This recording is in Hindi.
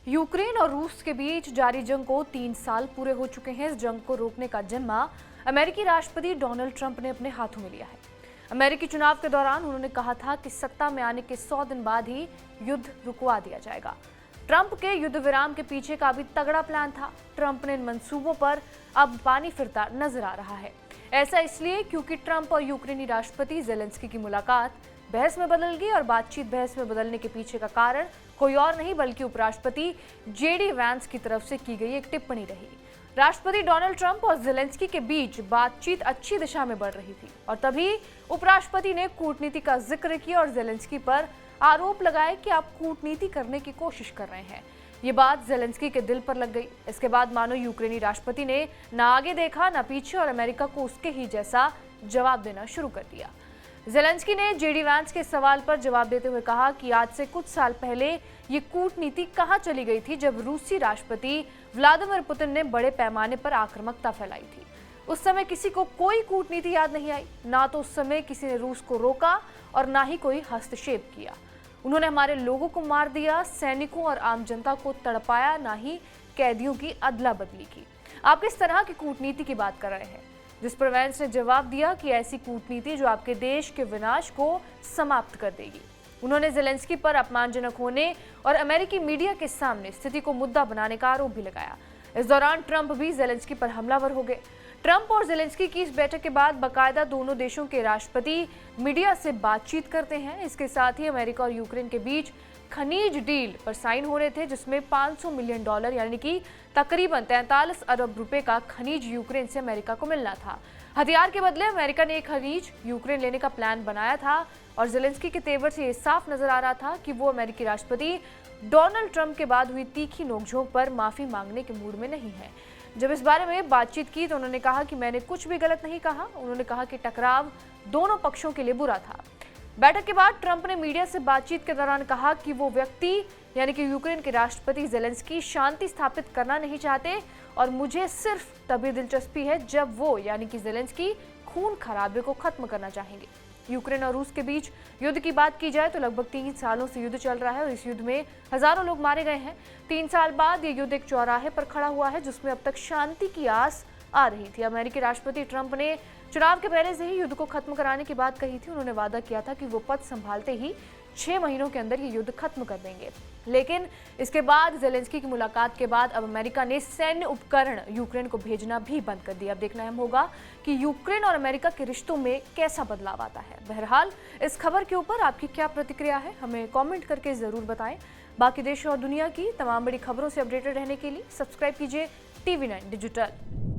यूक्रेन और रूस के बीच जारी जंग को 3 साल पूरे हो चुके हैं। इस जंग को रोकने का जिम्मा अमेरिकी राष्ट्रपति डोनाल्ड ट्रंप ने अपने हाथों में लिया है। अमेरिकी चुनाव के दौरान उन्होंने कहा था कि सत्ता में आने के 100 दिन बाद ही युद्ध रुकवा दिया जाएगा। ट्रंप के युद्ध विराम के पीछे का भी तगड़ा प्लान था। ट्रंप ने इन मंसूबों पर अब पानी फिरता नजर आ रहा है। ऐसा इसलिए क्योंकि ट्रंप और यूक्रेनी राष्ट्रपति जेलेंस्की की मुलाकात बहस में बदल गई और बातचीत बहस में बदलने के पीछे का कारण कोई और नहीं बल्कि उपराष्ट्रपति जेडी वैंस की तरफ से की गई एक टिप्पणी रही। राष्ट्रपति डोनाल्ड ट्रंप और जेलेंस्की के बीच बातचीत अच्छी दिशा में बढ़ रही थी और तभी उपराष्ट्रपति ने कूटनीति का जिक्र किया और जेलेंस्की पर आरोप लगाए कि आप कूटनीति करने की कोशिश कर रहे हैं। ये बात जेलेंस्की के दिल पर लग गई। इसके बाद मानो यूक्रेनी राष्ट्रपति ने ना आगे देखा ना पीछे और अमेरिका को उसके ही जैसा जवाब देना शुरू कर दिया। जेलेंस्की ने जेडी वैंस के सवाल पर जवाब देते हुए कहा कि आज से कुछ साल पहले ये कूटनीति कहां चली गई थी जब रूसी राष्ट्रपति व्लादिमीर पुतिन ने बड़े पैमाने पर आक्रामकता फैलाई थी। उस समय किसी को कोई कूटनीति याद नहीं आई। ना तो उस समय किसी ने रूस को रोका और ना ही कोई हस्तक्षेप किया। उन्होंने हमारे लोगों को मार दिया, सैनिकों और आम जनता को तड़पाया, ना ही कैदियों की अदला बदली की। आप किस तरह की कूटनीति की बात कर रहे हैं? जिस पर वैंस ने जवाब दिया कि ऐसी कूटनीति जो आपके देश के विनाश को समाप्त कर देगी। उन्होंने जेलेंस्की पर अपमानजनक होने और अमेरिकी मीडिया के सामने स्थिति को मुद्दा बनाने का आरोप भी लगाया। इस दौरान ट्रंप भी जेलेंस्की पर हमलावर हो गए। ट्रंप और जेलेंस्की की इस बैठक के बाद बाकायदा दोनों देशों के राष्ट्रपति मीडिया से बातचीत करते हैं। इसके साथ ही अमेरिका और यूक्रेन के बीच खनिज डील पर साइन हो रहे थे जिसमें $500 मिलियन यानी कि तकरीबन 43 अरब रुपए का खनिज यूक्रेन से अमेरिका को मिलना था। हथियार के बदले अमेरिका ने एक खनिज यूक्रेन लेने का प्लान बनाया था और जेलेंस्की के तेवर से ये साफ नजर आ रहा था कि वो अमेरिकी राष्ट्रपति डोनाल्ड ट्रंप के बाद हुई तीखी नोकझोंक पर माफी मांगने के मूड में नहीं है। जब इस बारे में बातचीत की तो उन्होंने कहा कि मैंने कुछ भी गलत नहीं कहा। उन्होंने कहा कि टकराव दोनों पक्षों के लिए बुरा था। बैठक के बाद ट्रंप ने मीडिया से बातचीत के दौरान कहा कि वो व्यक्ति यानी कि यूक्रेन के राष्ट्रपति जेलेंस्की शांति स्थापित करना नहीं चाहते और मुझे सिर्फ तभी दिलचस्पी है जब वो यानी कि जेलेंस्की खून खराबे को खत्म करना चाहेंगे। यूक्रेन और रूस के बीच युद्ध की बात की जाए तो लगभग 3 सालों से युद्ध चल रहा है और इस युद्ध में हजारों लोग मारे गए हैं। 3 साल बाद ये युद्ध एक चौराहे पर खड़ा हुआ है जिसमें अब तक शांति की आस आ रही थी। अमेरिकी राष्ट्रपति ट्रंप ने चुनाव के पहले से ही युद्ध को खत्म कराने की बात कही थी। उन्होंने वादा किया था कि वो पद संभालते ही 6 महीनों के अंदर ये युद्ध खत्म कर देंगे। लेकिन इसके बाद जेलेंस्की की मुलाकात के बाद अब अमेरिका ने सैन्य उपकरण यूक्रेन को भेजना भी बंद कर दिया। अब देखना अहम होगा कि यूक्रेन और अमेरिका के रिश्तों में कैसा बदलाव आता है। बहरहाल इस खबर के ऊपर आपकी क्या प्रतिक्रिया है, हमें कॉमेंट करके जरूर बताएं। बाकी देश और दुनिया की तमाम बड़ी खबरों से अपडेटेड रहने के लिए सब्सक्राइब कीजिए TV9 डिजिटल।